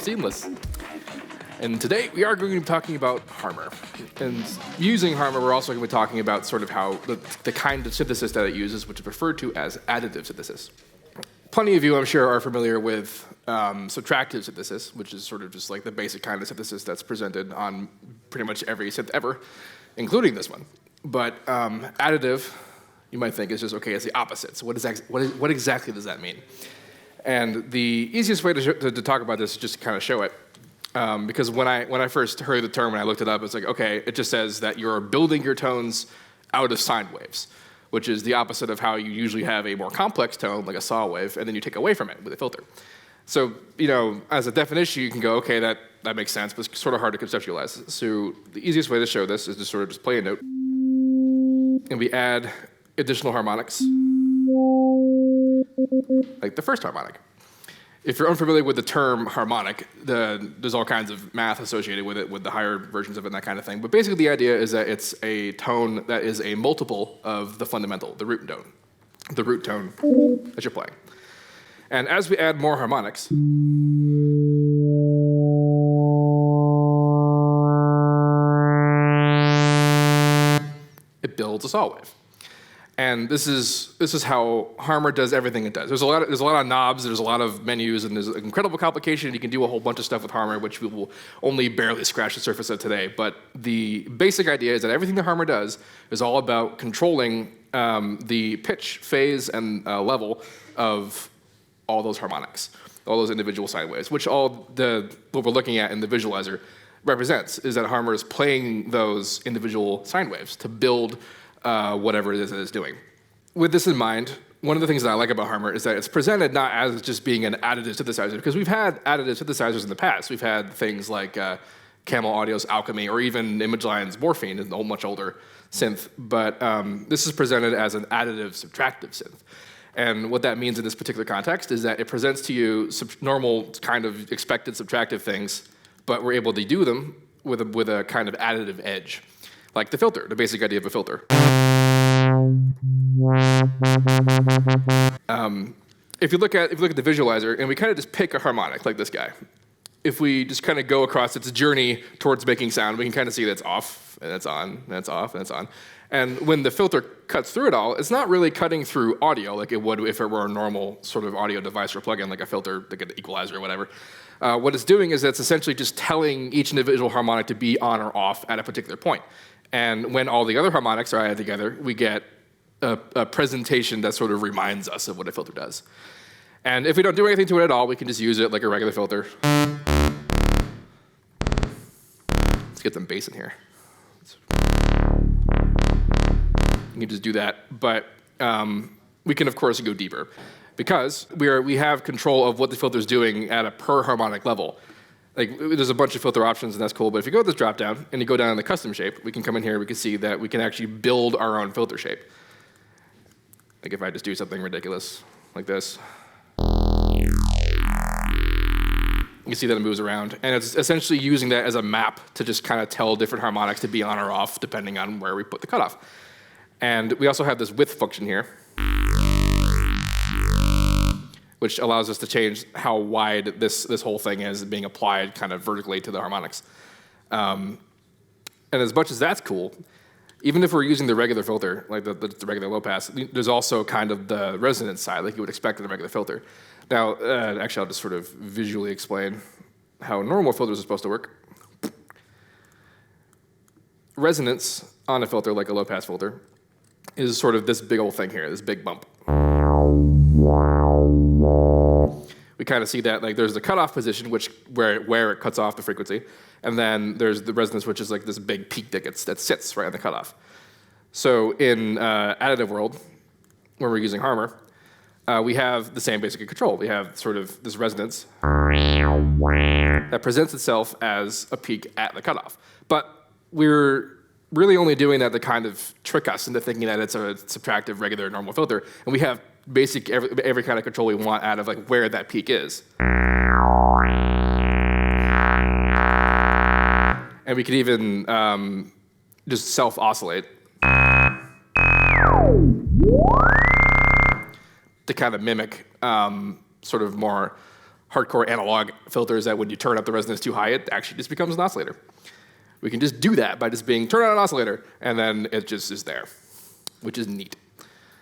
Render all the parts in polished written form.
Seamless. And today we are going to be talking about Harmor. And using Harmor, we're also going to be talking about sort of how the kind of synthesis that it uses, which is referred to as additive synthesis. Plenty of you, I'm sure, are familiar with subtractive synthesis, which is sort of just like the basic kind of synthesis that's presented on pretty much every synth ever, including this one. But additive, you might think, is just, okay, it's the opposite. So what exactly does that mean? And the easiest way to talk about this is just to kind of show it. Because when I first heard the term and I looked it up, it's like, okay, it just says that you're building your tones out of sine waves, which is the opposite of how you usually have a more complex tone, like a saw wave, and then you take away from it with a filter. So, as a definition, you can go, okay, that makes sense, but it's sort of hard to conceptualize. So the easiest way to show this is to sort of just play a note, and we add additional harmonics, like the first harmonic. If you're unfamiliar with the term harmonic, there's all kinds of math associated with it, with the higher versions of it and that kind of thing. But basically the idea is that it's a tone that is a multiple of the fundamental, the root tone that you're playing. And as we add more harmonics, it builds a saw wave. And this is how Harmor does everything it does. There's a lot of knobs, there's a lot of menus, and there's an incredible complication. You can do a whole bunch of stuff with Harmor, which we will only barely scratch the surface of today. But the basic idea is that everything that Harmor does is all about controlling the pitch, phase, and level of all those harmonics, all those individual sine waves, which what we're looking at in the visualizer represents, is that Harmor is playing those individual sine waves to build whatever it is that it's doing. With this in mind, one of the things that I like about Harmor is that it's presented not as just being an additive synthesizer, because we've had additive synthesizers in the past. We've had things like Camel Audio's Alchemy, or even ImageLine's Morphine, a much older synth. But this is presented as an additive-subtractive synth. And what that means in this particular context is that it presents to you normal kind of expected subtractive things, but we're able to do them with a kind of additive edge. Like the filter, the basic idea of a filter. If you look at the visualizer, and we kind of just pick a harmonic, like this guy. If we just kind of go across its journey towards making sound, we can kind of see that it's off, and it's on, and it's off, and it's on. And when the filter cuts through it all, it's not really cutting through audio like it would if it were a normal sort of audio device or plugin, like a filter, like an equalizer or whatever. What it's doing is it's essentially just telling each individual harmonic to be on or off at a particular point. And when all the other harmonics are added together, we get a presentation that sort of reminds us of what a filter does. And if we don't do anything to it at all, we can just use it like a regular filter. Let's get some bass in here. You can just do that, but we can, of course, go deeper, because we have control of what the filter's doing at a per harmonic level. Like, there's a bunch of filter options, and that's cool, but if you go to this drop-down, and you go down to the custom shape, we can come in here, we can see that we can actually build our own filter shape. Like if I just do something ridiculous, like this. You can see that it moves around, and it's essentially using that as a map to just kind of tell different harmonics to be on or off, depending on where we put the cutoff. And we also have this width function here, which allows us to change how wide this whole thing is being applied kind of vertically to the harmonics. And as much as that's cool, even if we're using the regular filter, like the regular low pass, there's also kind of the resonance side, like you would expect in a regular filter. Now, actually, I'll just sort of visually explain how normal filters are supposed to work. Resonance on a filter, like a low pass filter, is sort of this big old thing here, this big bump. We kind of see that, like, there's the cutoff position, where it cuts off the frequency, and then there's the resonance, which is like this big peak that sits right on the cutoff. So in additive world, when we're using Harmor, we have the same basic control. We have sort of this resonance that presents itself as a peak at the cutoff. But we're really only doing that to kind of trick us into thinking that it's a subtractive, regular, normal filter, and we have basic every kind of control we want out of like where that peak is. And we could even just self-oscillate to kind of mimic sort of more hardcore analog filters that when you turn up the resonance too high, it actually just becomes an oscillator. We can just do that by just turn on an oscillator, and then it just is there, which is neat.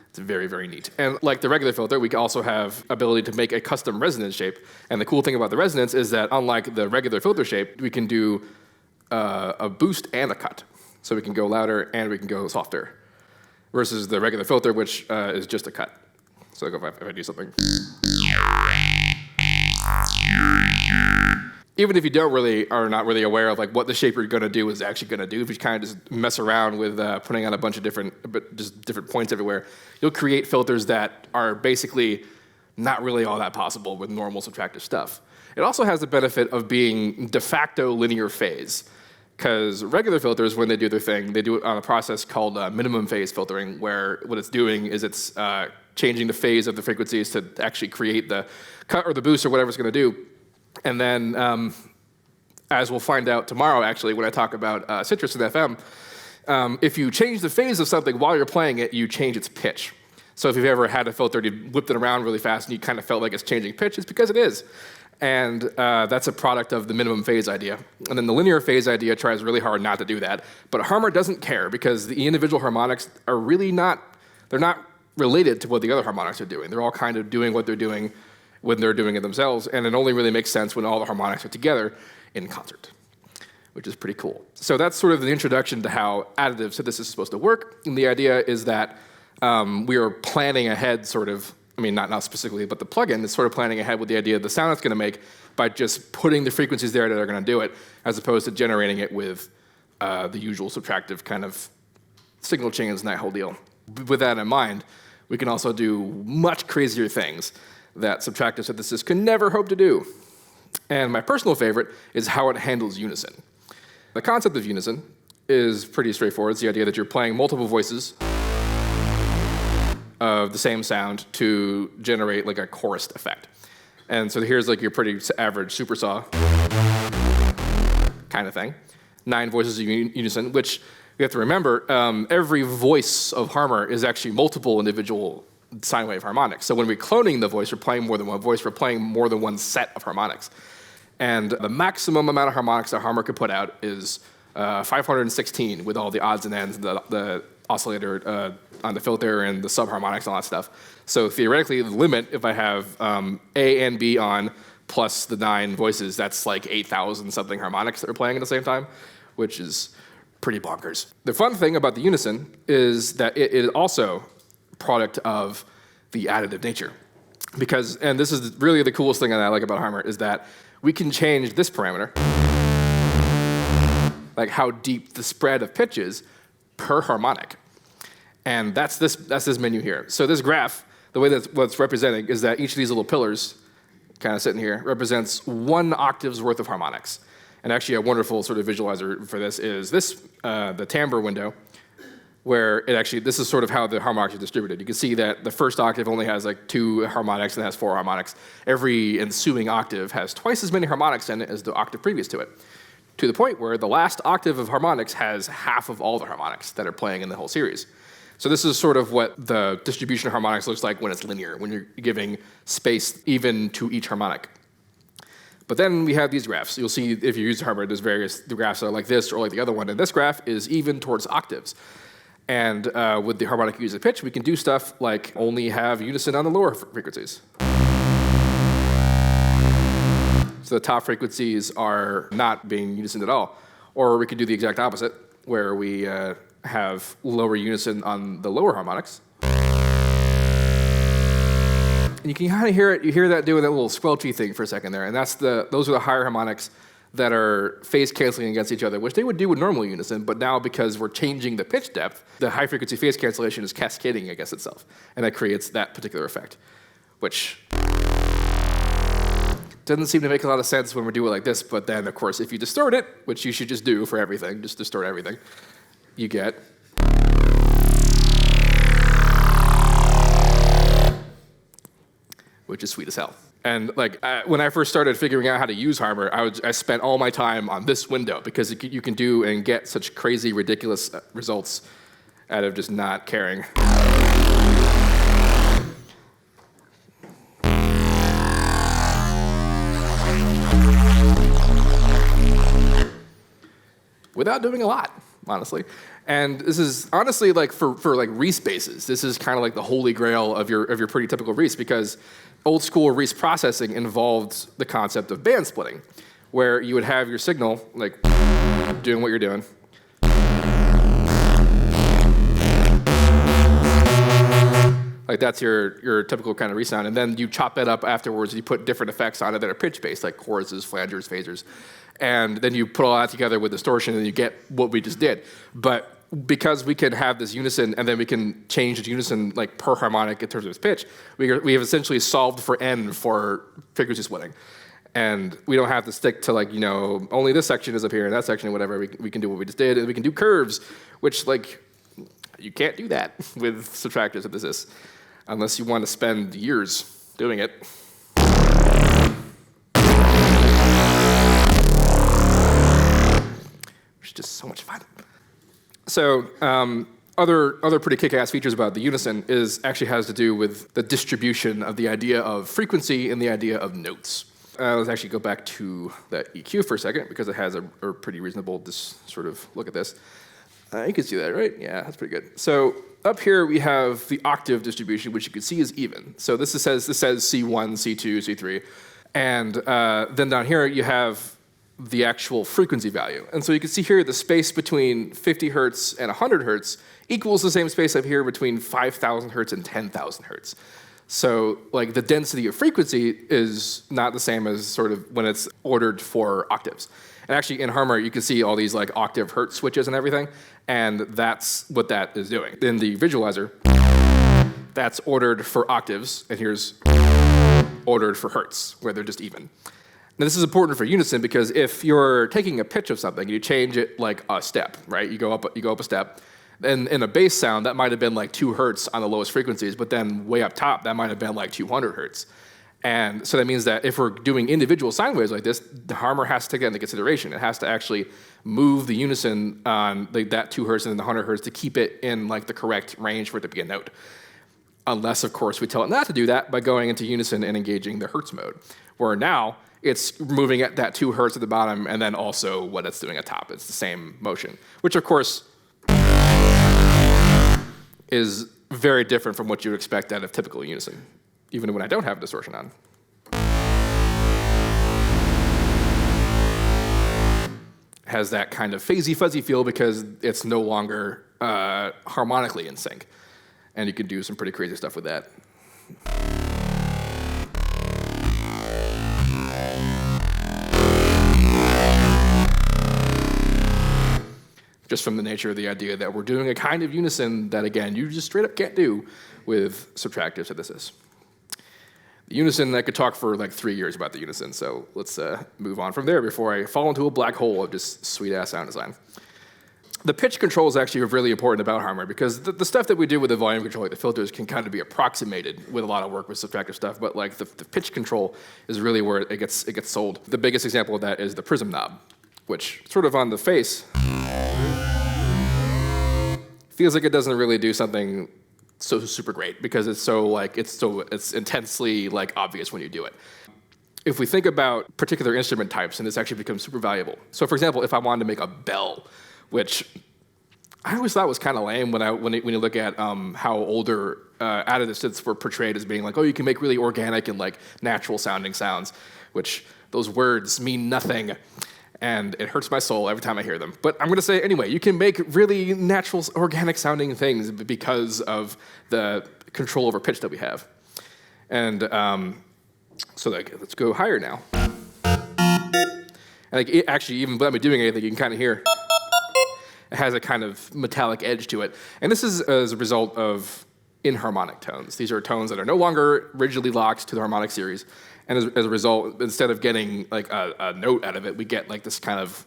It's very, very neat. And like the regular filter, we can also have ability to make a custom resonance shape. And the cool thing about the resonance is that unlike the regular filter shape, we can do a boost and a cut. So we can go louder and we can go softer, versus the regular filter, which is just a cut. So if I do something. Even if you are not really aware of like what the shape you're going to do is actually going to do, if you kind of just mess around with putting on a bunch of different points everywhere, you'll create filters that are basically not really all that possible with normal subtractive stuff. It also has the benefit of being de facto linear phase, because regular filters, when they do their thing, they do it on a process called minimum phase filtering, where what it's doing is it's changing the phase of the frequencies to actually create the cut or the boost or whatever it's going to do. And then, as we'll find out tomorrow, actually, when I talk about Citrus and FM, if you change the phase of something while you're playing it, you change its pitch. So if you've ever had a filter and you whipped it around really fast and you kind of felt like it's changing pitch, it's because it is. And that's a product of the minimum phase idea. And then the linear phase idea tries really hard not to do that. But Harmor doesn't care, because the individual harmonics are really they're not related to what the other harmonics are doing. They're all kind of doing what they're doing when they're doing it themselves, and it only really makes sense when all the harmonics are together in concert, which is pretty cool. So that's sort of the introduction to how additive synthesis is supposed to work. And the idea is that we are planning ahead, sort of, I mean, not specifically, but the plugin is sort of planning ahead with the idea of the sound it's going to make by just putting the frequencies there that are going to do it, as opposed to generating it with the usual subtractive kind of signal chains and that whole deal. With that in mind, we can also do much crazier things that subtractive synthesis could never hope to do. And my personal favorite is how it handles unison. The concept of unison is pretty straightforward. It's the idea that you're playing multiple voices of the same sound to generate like a chorused effect. And so here's like your pretty average supersaw kind of thing. 9 voices of unison, which you have to remember, every voice of Harmor is actually multiple individual sine wave harmonics. So when we're cloning the voice, we're playing more than one voice, we're playing more than one set of harmonics. And the maximum amount of harmonics that Harmor could put out is 516 with all the odds and ends, the oscillator on the filter and the subharmonics and all that stuff. So theoretically, the limit, if I have A and B on plus the 9 voices, that's like 8,000 something harmonics that are playing at the same time, which is pretty bonkers. The fun thing about the unison is that it is also product of the additive nature. Because, and this is really the coolest thing that I like about Harmor, is that we can change this parameter, like how deep the spread of pitch is per harmonic. And that's this menu here. So this graph, the way that what's representing is that each of these little pillars, kind of sitting here, represents 1 octave's worth of harmonics. And actually a wonderful sort of visualizer for this is this, the timbre window, where it actually, this is sort of how the harmonics are distributed. You can see that the first octave only has like 2 harmonics and has 4 harmonics. Every ensuing octave has twice as many harmonics in it as the octave previous to it, to the point where the last octave of harmonics has half of all the harmonics that are playing in the whole series. So this is sort of what the distribution of harmonics looks like when it's linear, when you're giving space even to each harmonic. But then we have these graphs. You'll see if you use Harmor, there's the graphs are like this or like the other one. And this graph is even towards octaves. And with the harmonic use of pitch, we can do stuff like only have unison on the lower frequencies. So the top frequencies are not being unison at all. Or we could do the exact opposite, where we have lower unison on the lower harmonics. And you can kind of hear it. You hear that doing that little squelchy thing for a second there. And those are the higher harmonics that are phase canceling against each other, which they would do with normal unison, but now because we're changing the pitch depth, the high frequency phase cancellation is cascading against itself, and that creates that particular effect, which doesn't seem to make a lot of sense when we do it like this, but then of course if you distort it, which you should just do for everything, just distort everything, you get which is sweet as hell. And like when I first started figuring out how to use Harmor, I spent all my time on this window because you can do and get such crazy, ridiculous results out of just not caring. without doing a lot, honestly. And this is honestly like for like Reese bases, this is kind of like the holy grail of your pretty typical Reese, because old school Reese processing involved the concept of band splitting, where you would have your signal like doing what you're doing. Like that's your typical kind of resound, and then you chop it up afterwards. You put different effects on it that are pitch-based, like choruses, flangers, phasers, and then you put all that together with distortion, and you get what we just did. But because we can have this unison, and then we can change the unison like per harmonic in terms of its pitch, we have essentially solved for n for frequency splitting, and we don't have to stick to like only this section is up here and that section, whatever. We can do what we just did, and we can do curves, which like you can't do that with subtractive synthesis. Unless you want to spend years doing it. Which is just so much fun. So other pretty kick-ass features about the Unison actually has to do with the distribution of the idea of frequency and the idea of notes. Let's actually go back to the EQ for a second, because it has a pretty reasonable sort of look at this. You can see that, right? Yeah, that's pretty good. So up here we have the octave distribution, which you can see is even. So this says C1, C2, C3. And then down here you have the actual frequency value. And so you can see here the space between 50 hertz and 100 hertz equals the same space up here between 5,000 hertz and 10,000 hertz. So like the density of frequency is not the same as sort of when it's ordered for octaves. And actually in Harmor, you can see all these like octave hertz switches and everything, and that's what that is doing. In the visualizer, that's ordered for octaves, and here's ordered for hertz, where they're just even. Now this is important for Unison, because if you're taking a pitch of something, you change it like a step, right? You go up a step. Then in a bass sound, that might have been like 2 hertz on the lowest frequencies, but then way up top, that might have been like 200 hertz. And so that means that if we're doing individual sine waves like this, the Harmor has to take that into consideration. It has to actually move the unison on that 2 hertz and then the 100 hertz to keep it in like the correct range for it to be a note. Unless, of course, we tell it not to do that by going into unison and engaging the hertz mode, where now it's moving at that 2 hertz at the bottom and then also what it's doing at top. It's the same motion, which of course is very different from what you would expect out of typical unison, even when I don't have distortion on. Has that kind of phasey fuzzy feel because it's no longer harmonically in sync. And you can do some pretty crazy stuff with that. Just from the nature of the idea that we're doing a kind of unison that, again, you just straight up can't do with subtractive synthesis. The unison, I could talk for like 3 years about the unison, so let's move on from there before I fall into a black hole of just sweet-ass sound design. The pitch control is actually really important about Harmor, because the stuff that we do with the volume control, like the filters, can kind of be approximated with a lot of work with subtractive stuff, but like the pitch control is really where it gets sold. The biggest example of that is the Prism knob, which sort of on the face feels like it doesn't really do something so super great, because it's intensely like obvious when you do it. If we think about particular instrument types, and this actually becomes super valuable. So for example, if I wanted to make a bell, which I always thought was kind of lame when you look at how older additive synths were portrayed as being like, oh, you can make really organic and like natural sounding sounds, which those words mean nothing. And it hurts my soul every time I hear them. But I'm going to say anyway, you can make really natural, organic sounding things because of the control over pitch that we have. And so like, let's go higher now. And like, actually, even without me doing anything, you can kind of hear it has a kind of metallic edge to it. And this is as a result of inharmonic tones. These are tones that are no longer rigidly locked to the harmonic series. And as a result, instead of getting like a note out of it, we get like this kind of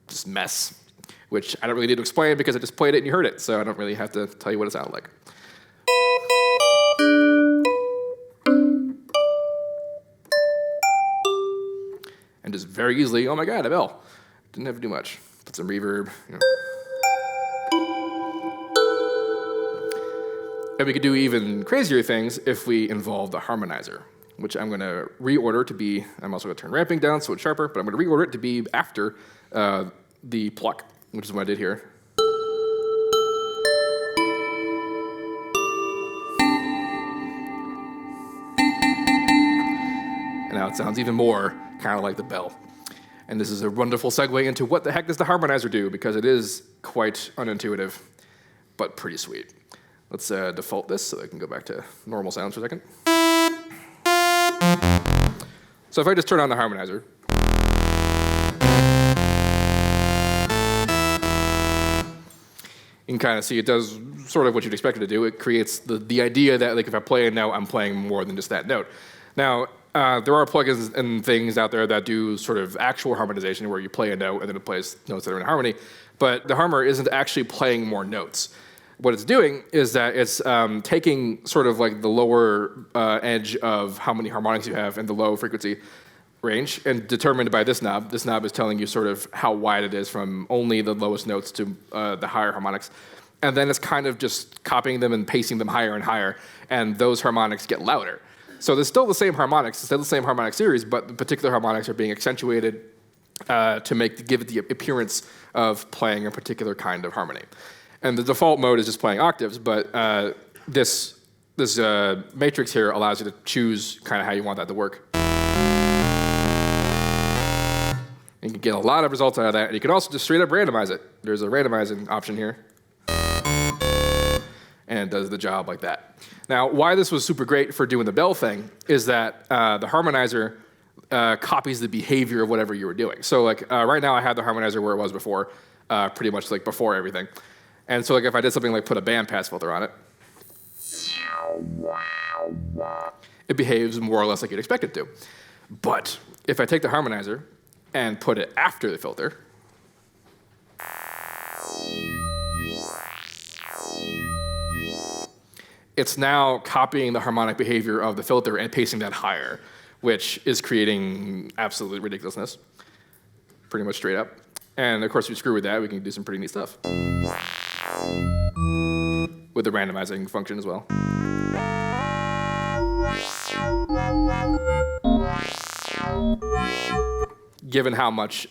just mess, which I don't really need to explain because I just played it and you heard it, so I don't really have to tell you what it sounded like. And just very easily, oh my god, a bell. Didn't have to do much. Put some reverb. You know. And we could do even crazier things if we involve the Harmonizer, which I'm going to reorder to be, I'm also going to turn ramping down so it's sharper, but I'm going to reorder it to be after the Pluck. which is what I did here. And now it sounds even more kind of like the bell. And this is a wonderful segue into what the heck does the Harmonizer do, because it is quite unintuitive, but pretty sweet. Let's default this so I can go back to normal sounds for a second. So if I just turn on the Harmonizer, you can kind of see it does sort of what you'd expect it to do. It creates the idea that like if I play a note, I'm playing more than just that note. Now, there are plugins and things out there that do sort of actual harmonization where you play a note and then it plays notes that are in harmony, but the Harmor isn't actually playing more notes. What it's doing is that it's taking sort of like the lower edge of how many harmonics you have in the low frequency range and determined by this knob. This knob is telling you sort of how wide it is from only the lowest notes to the higher harmonics. And then it's kind of just copying them and pasting them higher and higher, and those harmonics get louder. So there's still the same harmonics, it's still the same harmonic series, but the particular harmonics are being accentuated to give it the appearance of playing a particular kind of harmony. And the default mode is just playing octaves, but this matrix here allows you to choose kind of how you want that to work. And you can get a lot of results out of that, and you can also just straight up randomize it. There's a randomizing option here, and it does the job like that. Now, why this was super great for doing the bell thing is that the Harmonizer copies the behavior of whatever you were doing. So like right now I have the Harmonizer where it was before, pretty much like before everything. And so like if I did something like put a bandpass filter on it, it behaves more or less like you'd expect it to. But if I take the Harmonizer and put it after the filter, it's now copying the harmonic behavior of the filter and pasting that higher, which is creating absolute ridiculousness, pretty much straight up. And of course, if you screw with that, we can do some pretty neat stuff with the randomizing function as well. Given how much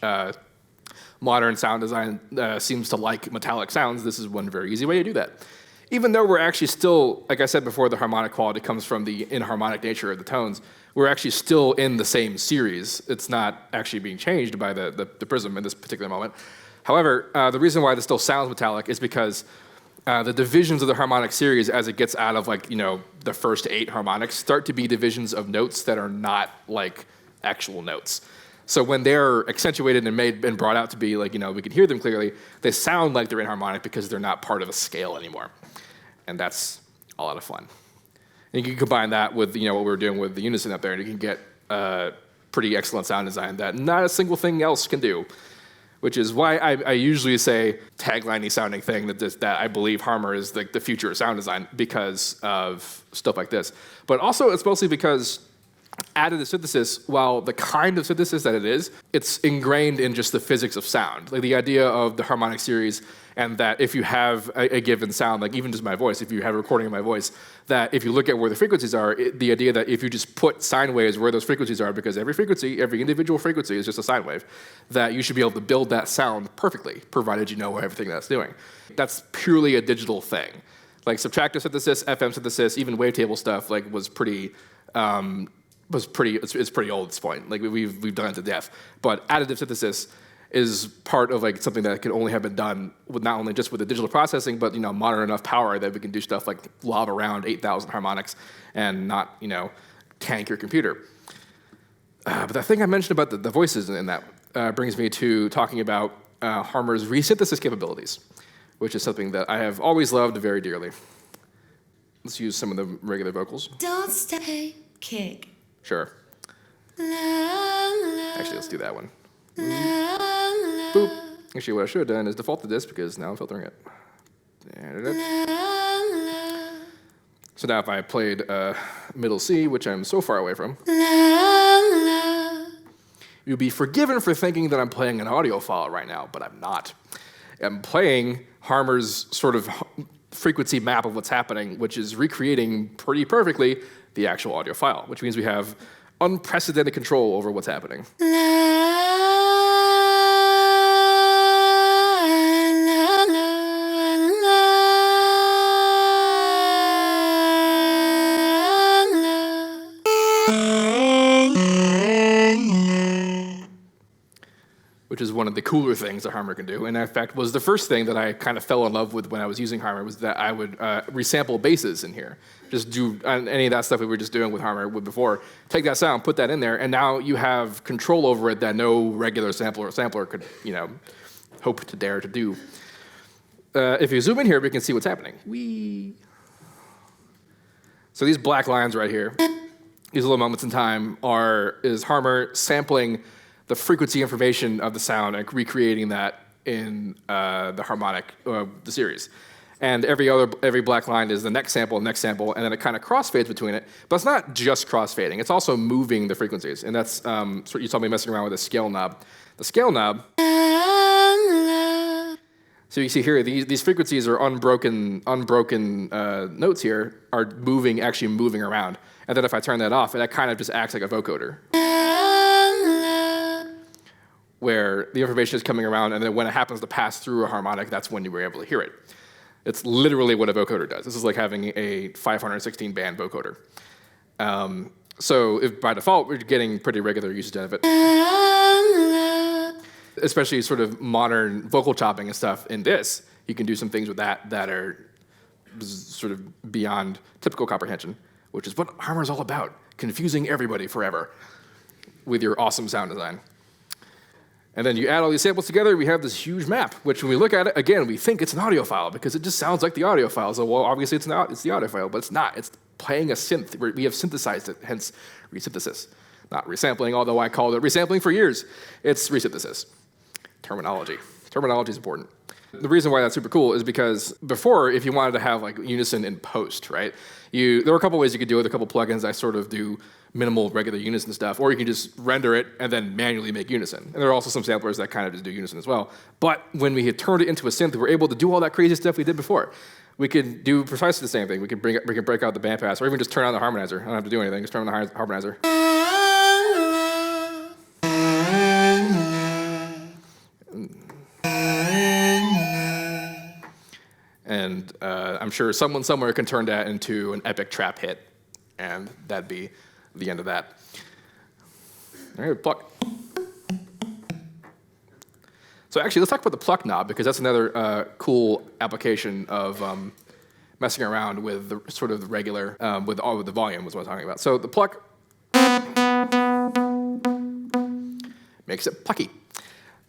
modern sound design seems to like metallic sounds, this is one very easy way to do that. Even though we're actually still, like I said before, the harmonic quality comes from the inharmonic nature of the tones, we're actually still in the same series. It's not actually being changed by the Prism in this particular moment. However, the reason why this still sounds metallic is because the divisions of the harmonic series as it gets out of like, the first 8 harmonics start to be divisions of notes that are not like actual notes. So when they're accentuated and made and brought out to be like, we can hear them clearly, they sound like they're inharmonic because they're not part of a scale anymore. And that's a lot of fun. And you can combine that with what we were doing with the Unison up there, and you can get pretty excellent sound design that not a single thing else can do, which is why I usually say tagline-y sounding thing that I believe Harmor is the future of sound design because of stuff like this. But also it's mostly because additive synthesis, while the kind of synthesis that it is, it's ingrained in just the physics of sound. Like the idea of the harmonic series, and that if you have a given sound, like even just my voice, if you have a recording of my voice, that if you look at where the frequencies are, the idea that if you just put sine waves where those frequencies are, because every individual frequency is just a sine wave, that you should be able to build that sound perfectly, provided you know everything that's doing. That's purely a digital thing. Like subtractive synthesis, FM synthesis, even wavetable stuff, like it's pretty old at this point. Like we've done it to death. But additive synthesis is part of like something that can only have been done with not only just with the digital processing, but modern enough power that we can do stuff like lob around 8,000 harmonics and not tank your computer. But the thing I mentioned about the voices in that brings me to talking about Harmor's resynthesis capabilities, which is something that I have always loved very dearly. Let's use some of the regular vocals. Don't stay, kick. Sure. La, la, Actually, let's do that one. la, la, Boop. Actually, what I should have done is defaulted this because now I'm filtering it. la, la, So now if I played middle C, which I'm so far away from, la, la. you'd be forgiven for thinking that I'm playing an audio file right now, but I'm not. I'm playing Harmor's sort of frequency map of what's happening, which is recreating pretty perfectly the actual audio file, which means we have unprecedented control over what's happening. La, which is one of the cooler things that Harmor can do. And in fact, was the first thing that I kind of fell in love with when I was using Harmor, was that I would resample basses in here. Just do any of that stuff we were just doing with Harmor before. Take that sound, put that in there, and now you have control over it that no regular sampler could, hope to dare to do. If you zoom in here, we can see what's happening. So these black lines right here, these little moments in time, is Harmor sampling the frequency information of the sound and recreating that in the harmonic, the series. And every black line is the next sample, and then it kind of crossfades between it. But it's not just crossfading; it's also moving the frequencies, and that's you saw me messing around with a scale knob. The scale knob. So you see here, these frequencies are unbroken notes here are actually moving around. And then if I turn that off, that kind of just acts like a vocoder, where the information is coming around, and then when it happens to pass through a harmonic, that's when you were able to hear it. It's literally what a vocoder does. This is like having a 516 band vocoder. So if by default, we're getting pretty regular usage out of it. Especially sort of modern vocal chopping and stuff in this, you can do some things with that are sort of beyond typical comprehension, which is what Harmor's all about, confusing everybody forever with your awesome sound design. And then you add all these samples together, we have this huge map, which when we look at it, again, we think it's an audio file because it just sounds like the audio file. So, well, obviously it's the audio file, but it's not. It's playing a synth. We have synthesized it, hence resynthesis. Not resampling, although I called it resampling for years. It's resynthesis. Terminology. Terminology is important. The reason why that's super cool is because before, if you wanted to have like Unison in post, right? There were a couple ways you could do it, a couple plugins. I sort of do minimal regular Unison stuff, or you can just render it and then manually make Unison. And there are also some samplers that kind of just do Unison as well. But when we had turned it into a synth, we were able to do all that crazy stuff we did before. We could do precisely the same thing. We could break out the bandpass, or even just turn on the harmonizer. I don't have to do anything, just turn on the harmonizer. And I'm sure someone somewhere can turn that into an epic trap hit, and that'd be the end of that. All right, Pluck. So actually, let's talk about the Pluck knob, because that's another cool application of messing around with the sort of the regular, with the volume was what I was talking about. So the Pluck makes it plucky.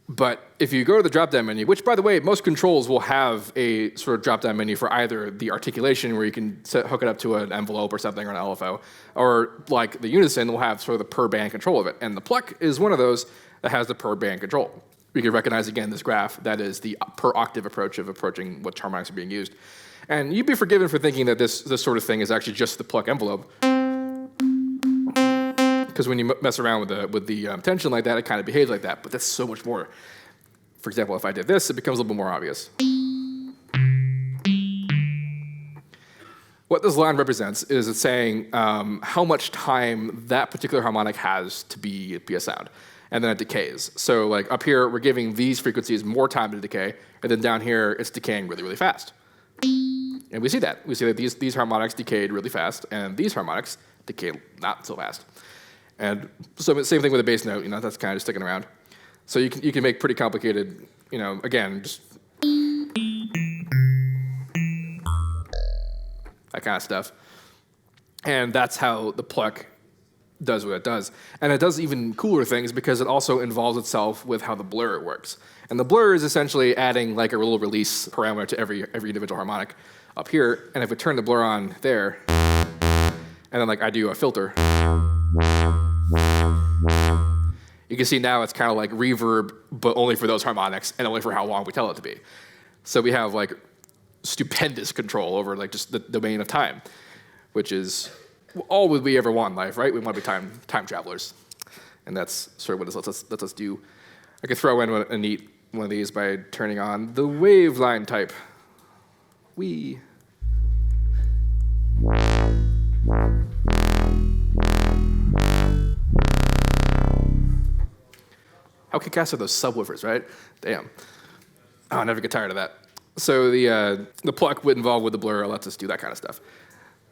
But if you go to the drop-down menu, which, by the way, most controls will have a sort of drop-down menu for either the articulation, where you can hook it up to an envelope or something, or an LFO, or like the Unison will have sort of the per-band control of it. And the Pluck is one of those that has the per-band control. We can recognize, again, this graph. That is the per-octave approach of approaching what harmonics are being used. And you'd be forgiven for thinking that this sort of thing is actually just the Pluck envelope. Because when you mess around with the tension like that, it kind of behaves like that. But that's so much more. For example, if I did this, it becomes a little bit more obvious. What this line represents is it's saying how much time that particular harmonic has to be a sound. And then it decays. So like up here, we're giving these frequencies more time to decay. And then down here, it's decaying really, really fast. And we see that. We see that these harmonics decayed really fast, and these harmonics decay not so fast. And so same thing with a bass note, that's kind of just sticking around. So you can make pretty complicated, again, just that kind of stuff. And that's how the Pluck does what it does. And it does even cooler things because it also involves itself with how the blur works. And the blur is essentially adding like a little release parameter to every individual harmonic up here. And if we turn the blur on there, and then like I do a filter, you can see now it's kind of like reverb, but only for those harmonics and only for how long we tell it to be. So we have like stupendous control over like just the domain of time, which is all we ever want in life, right? We want to be time travelers. And that's sort of what this lets us do. I could throw in a neat one of these by turning on the waveline type. How kick-ass are those subwoofers, right? Damn. I'll never get tired of that. So the Pluck would involve with the blur lets us do that kind of stuff.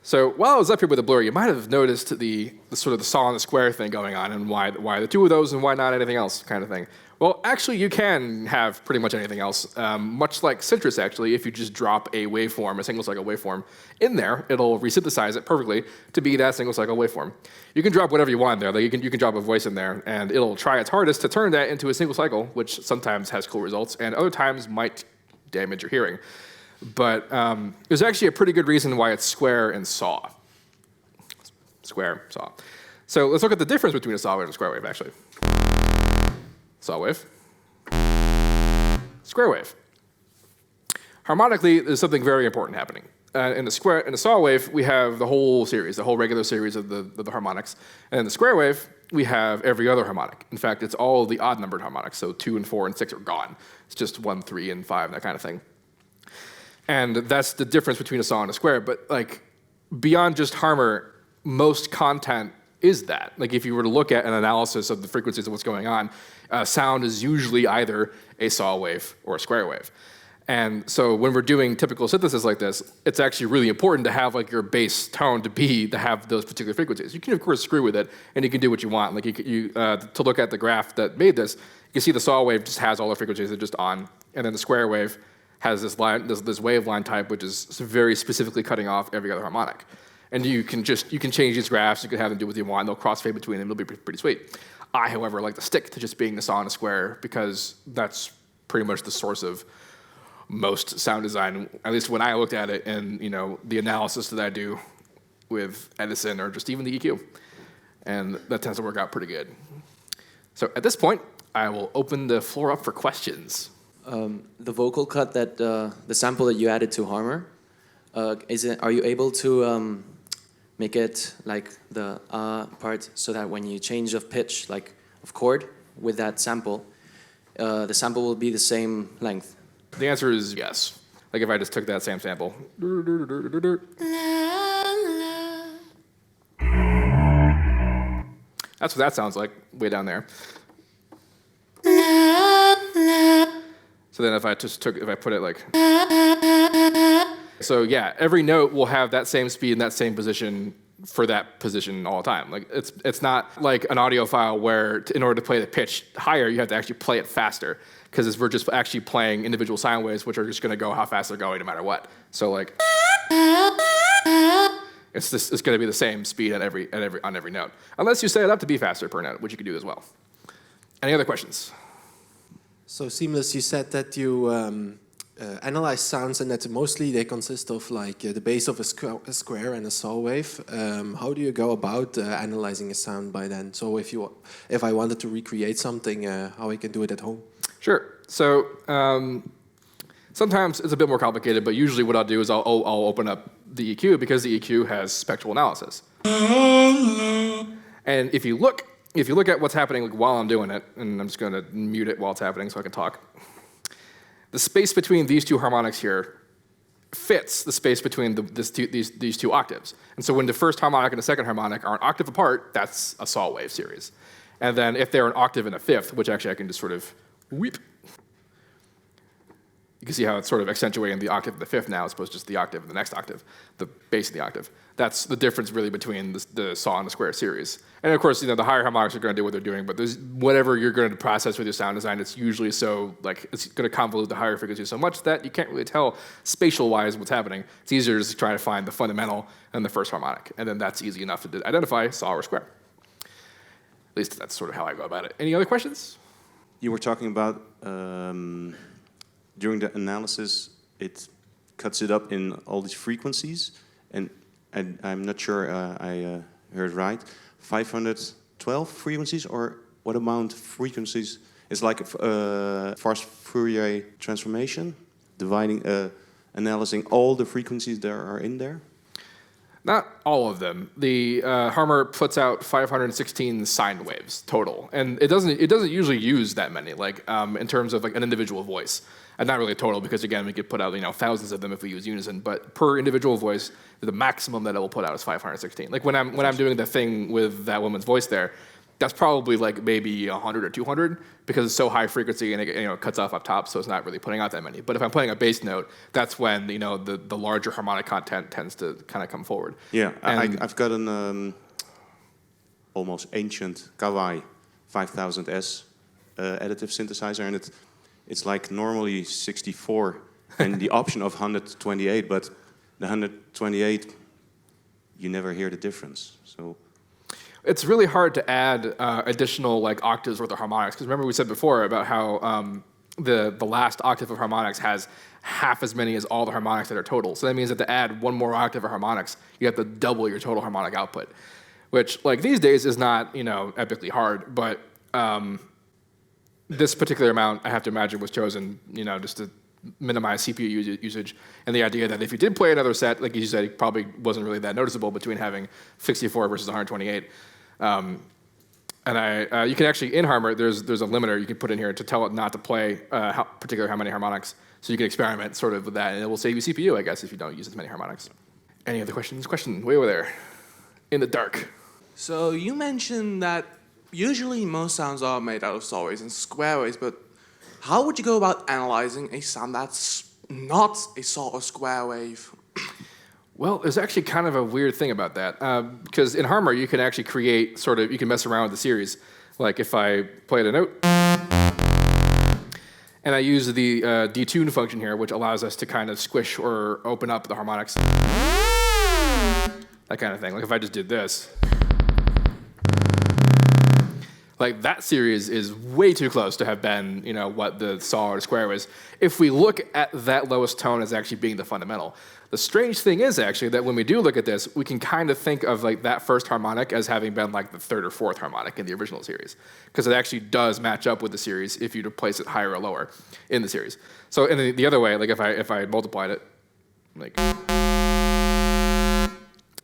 So while I was up here with the blur, you might have noticed the sort of the saw and the square thing going on, and why the two of those and why not anything else kind of thing. Well, actually, you can have pretty much anything else. Much like Citrus, actually, if you just drop a waveform, a single cycle waveform, in there, it'll resynthesize it perfectly to be that single cycle waveform. You can drop whatever you want there. Like you can drop a voice in there, and it'll try its hardest to turn that into a single cycle, which sometimes has cool results, and other times might damage your hearing. But there's actually a pretty good reason why it's square and saw. Square, saw. So let's look at the difference between a saw wave and a square wave, actually. Saw wave. Square wave. Harmonically, there's something very important happening. In the saw wave, we have the whole series, the whole regular series of the harmonics. And in the square wave, we have every other harmonic. In fact, it's all the odd-numbered harmonics. So 2 and 4 and 6 are gone. It's just 1, 3, and 5, that kind of thing. And that's the difference between a saw and a square. But like beyond just Harmor, most content is that. Like if you were to look at an analysis of the frequencies of what's going on, sound is usually either a saw wave or a square wave. And so when we're doing typical synthesis like this, it's actually really important to have like your base tone to have those particular frequencies. You can of course screw with it, and you can do what you want. Like to look at the graph that made this, you can see the saw wave just has all the frequencies that are just on, and then the square wave has this line, this wave line type, which is very specifically cutting off every other harmonic. And you can change these graphs. You can have them do what you want. And they'll crossfade between them. It'll be pretty sweet. I, however, like to stick to just being the saw and a square because that's pretty much the source of most sound design, at least when I looked at it, and the analysis that I do with Edison or just even the EQ, and that tends to work out pretty good. So at this point, I will open the floor up for questions. The vocal cut that the sample that you added to Harmor, are you able to make it like the part so that when you change of pitch, like of chord with that sample, the sample will be the same length? The answer is yes. Like if I just took that same sample. That's what that sounds like, way down there. So then if I put it like, so yeah, every note will have that same speed and that same position for that position all the time. Like it's not like an audio file where in order to play the pitch higher, you have to actually play it faster, because we're just actually playing individual sine waves, which are just going to go how fast they're going no matter what. So like, it's going to be the same speed on every note, unless you set it up to be faster per note, which you can do as well. Any other questions? So Seamless, you said that you analyze sounds and that mostly they consist of like the base of a square and a saw wave. How do you go about analyzing a sound by then? So if I wanted to recreate something, how I can do it at home? Sure. So sometimes it's a bit more complicated, but usually what I'll do is I'll open up the EQ, because the EQ has spectral analysis. And if you look at what's happening while I'm doing it, and I'm just going to mute it while it's happening so I can talk, the space between these two harmonics here fits the space between these two octaves. And so when the first harmonic and the second harmonic are an octave apart, that's a saw wave series. And then if they're an octave and a fifth, which actually I can just sort of weep, you can see how it's sort of accentuating the octave of the fifth now as opposed to just the octave of the next octave, the base of the octave. That's the difference really between the saw and the square series. And of course, the higher harmonics are going to do what they're doing, but there's whatever you're going to process with your sound design, it's usually so, like, it's going to convolute the higher frequencies so much that you can't really tell spatial-wise what's happening. It's easier to just try to find the fundamental and the first harmonic, and then that's easy enough to identify saw or square. At least that's sort of how I go about it. Any other questions? You were talking about during the analysis, it cuts it up in all these frequencies, and I'm not sure I heard right. 512 frequencies, or what amount of frequencies is like a fast Fourier transformation, dividing, analyzing all the frequencies that are in there? Not all of them. The Harmor puts out 516 sine waves total, and it doesn't usually use that many. Like in terms of like an individual voice, and not really total, because again we could put out thousands of them if we use Unison. But per individual voice, the maximum that it will put out is 516. Like when I'm doing the thing with that woman's voice there, that's probably like maybe 100 or 200 because it's so high frequency and it cuts off up top, so it's not really putting out that many. But if I'm playing a bass note, that's when the larger harmonic content tends to kind of come forward. Yeah, And I've got an almost ancient Kawai 5000S additive synthesizer, and it's like normally 64 and the option of 128, but the 128 you never hear the difference. So it's really hard to add additional like octaves worth of harmonics because remember we said before about how the last octave of harmonics has half as many as all the harmonics that are total. So that means that to add one more octave of harmonics, you have to double your total harmonic output, which like these days is not epically hard, but this particular amount I have to imagine was chosen just to minimize CPU usage, and the idea that if you did play another set, like you said, it probably wasn't really that noticeable between having 64 versus 128. And you can actually, in Harmor, there's a limiter you can put in here to tell it not to play particularly how many harmonics, so you can experiment sort of with that, and it will save you CPU, I guess, if you don't use as many harmonics. Any other questions? Question way over there, in the dark. So you mentioned that usually most sounds are made out of saw waves and square waves, but how would you go about analyzing a sound that's not a saw or square wave? Well, there's actually kind of a weird thing about that, because in Harmor you can actually create you can mess around with the series. Like if I played a note, and I use the detune function here, which allows us to kind of squish or open up the harmonics. That kind of thing. Like if I just did this. Like that series is way too close to have been, what the saw or the square was. If we look at that lowest tone as actually being the fundamental. The strange thing is actually that when we do look at this, we can kind of think of like that first harmonic as having been like the third or fourth harmonic in the original series, because it actually does match up with the series if you place it higher or lower in the series. So in the other way, like if I multiplied it, like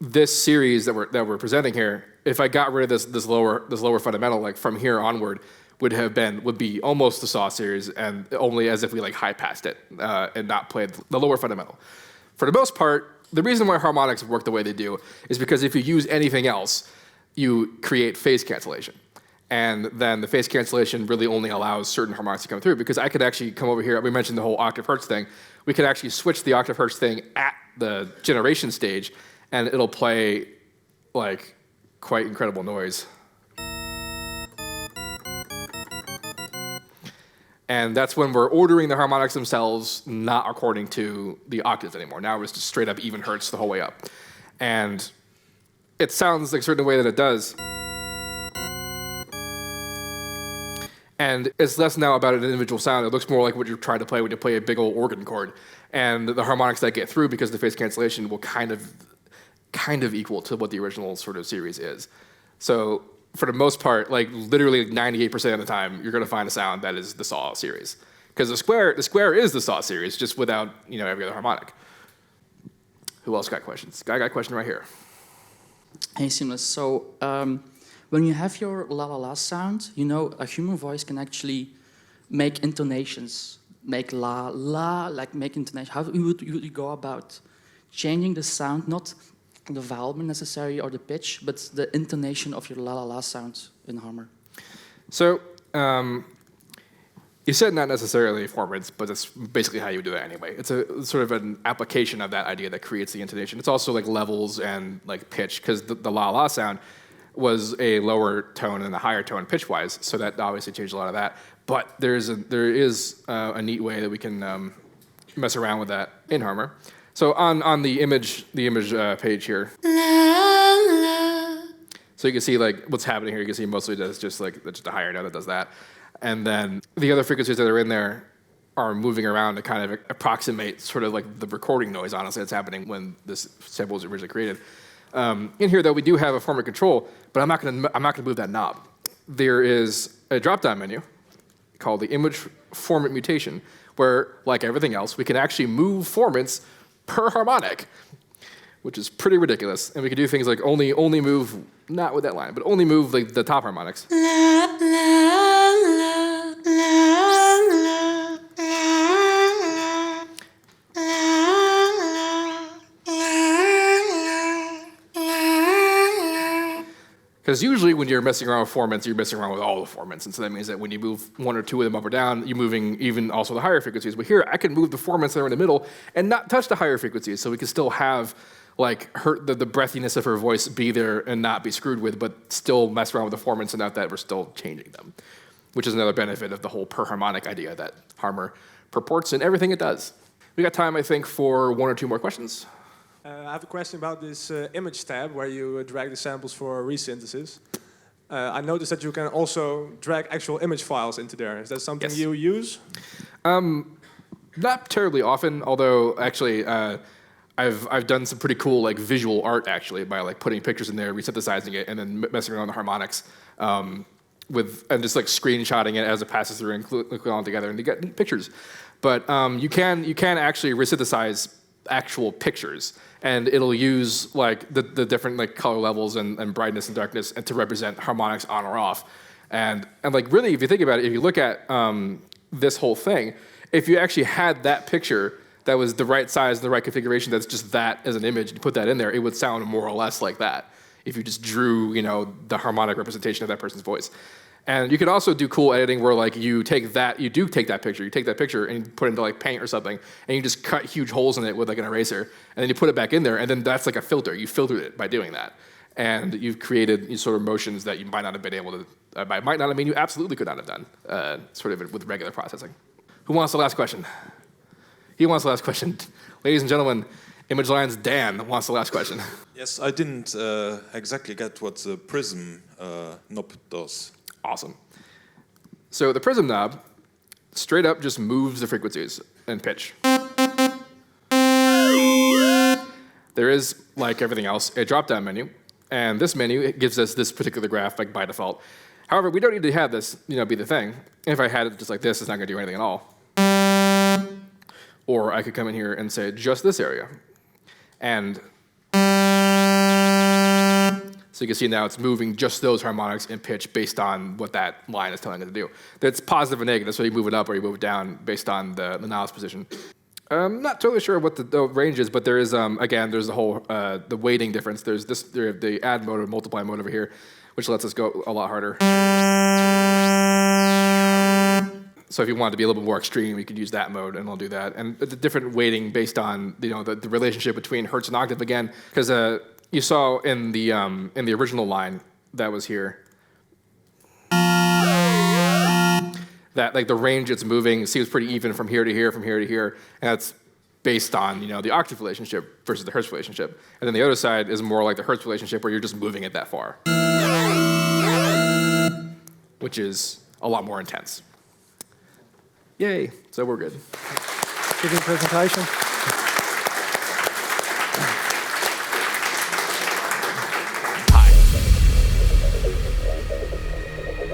this series that we're presenting here, if I got rid of this lower fundamental, like from here onward, would be almost the saw series, and only as if we like high passed it and not played the lower fundamental. For the most part, the reason why harmonics work the way they do is because if you use anything else, you create phase cancellation. And then the phase cancellation really only allows certain harmonics to come through, because I could actually come over here, we mentioned the whole octave hertz thing, we could actually switch the octave hertz thing at the generation stage, and it'll play like quite incredible noise. And that's when we're ordering the harmonics themselves, not according to the octaves anymore. Now it's just straight up even hertz the whole way up. And it sounds like a certain way that it does. And it's less now about an individual sound. It looks more like what you're trying to play when you play a big old organ chord. And the harmonics that get through, because the phase cancellation will kind of equal to what the original sort of series is. So for the most part, like literally 98% of the time, you're going to find a sound that is the saw series, because the square is the saw series, just without every other harmonic. Who else got questions? Guy got a question right here. Hey, Seamless. So when you have your la la la sound, a human voice can actually make intonations, make la la, like make intonation. How would you go about changing the sound, not the vowel necessarily or the pitch, but the intonation of your la la la sound in Harmor? So you said not necessarily formants, but that's basically how you do it anyway. It's a sort of an application of that idea that creates the intonation. It's also like levels and like pitch, because the la la sound was a lower tone and a higher tone pitch-wise, so that obviously changed a lot of that. But there is a neat way that we can mess around with that in Harmor. So on the image page here, so you can see like what's happening here. You can see mostly that's just a higher note that does that, and then the other frequencies that are in there are moving around to kind of approximate sort of like the recording noise. Honestly, that's happening when this sample was originally created. In here though, we do have a format control, but I'm not gonna move that knob. There is a drop-down menu called the image format mutation, where like everything else, we can actually move formants per harmonic, which is pretty ridiculous. And we can do things like only move, not with that line, but only move like the top harmonics. Because usually when you're messing around with formants, you're messing around with all the formants. And so that means that when you move one or two of them up or down, you're moving even also the higher frequencies. But here, I can move the formants that are in the middle and not touch the higher frequencies. So we can still have like the breathiness of her voice be there and not be screwed with, but still mess around with the formants and not that we're still changing them, which is another benefit of the whole per harmonic idea that Harmor purports in everything it does. We got time, I think, for one or two more questions. I have a question about this image tab where you drag the samples for resynthesis. I noticed that you can also drag actual image files into there. Is that something Yes. you use? Not terribly often, although actually I've done some pretty cool like visual art actually by like putting pictures in there, resynthesizing it, and then messing around with the harmonics and just like screenshotting it as it passes through and gluing it all together, and you get neat pictures. But you can actually resynthesize actual pictures, and it'll use like the different like color levels and brightness and darkness and to represent harmonics on or off. And like really, if you think about it, if you look at this whole thing, if you actually had that picture that was the right size and the right configuration, that's just that as an image, and you put that in there, it would sound more or less like that if you just drew, you know, the harmonic representation of that person's voice. And you could also do cool editing where like you take that picture and you put it into like paint or something, and you just cut huge holes in it with like an eraser, and then you put it back in there, and then that's like a filter. You filtered it by doing that. And you've created these sort of motions that you might not have been able to, by might not, I mean you absolutely could not have done, sort of with regular processing. Who wants the last question? He wants the last question. Ladies and gentlemen, Image Lion's Dan wants the last question. Yes, I didn't exactly get what the Prism knob does. Awesome. So the Prism knob straight up just moves the frequencies and pitch. There is, like everything else, a drop-down menu, and this menu gives us this particular graph like by default. However, we don't need to have this, you know, be the thing. If I had it just like this, it's not going to do anything at all. Or I could come in here and say just this area. And so you can see now it's moving just those harmonics in pitch based on what that line is telling it to do. That's positive or negative, so you move it up or you move it down based on the knob's position. I'm not totally sure what the range is, but there is, again, there's the whole, the weighting difference. There's the add mode or multiply mode over here, which lets us go a lot harder. So if you want to be a little bit more extreme, you could use that mode, and it'll do that. And the different weighting based on, you know, the relationship between hertz and octave again, because you saw in the original line that was here that like the range it's moving seems pretty even from here to here, from here to here, and that's based on, you know, the octave relationship versus the hertz relationship. And then the other side is more like the hertz relationship where you're just moving it that far, which is a lot more intense. Yay, so we're good. Good presentation. Hi.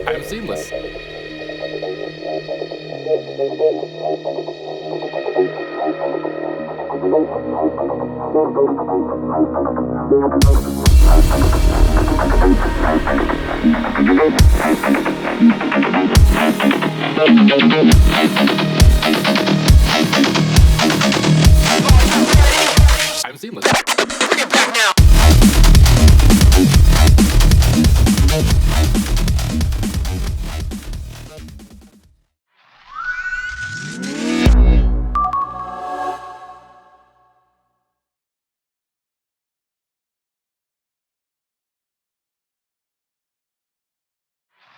I'm Seamless.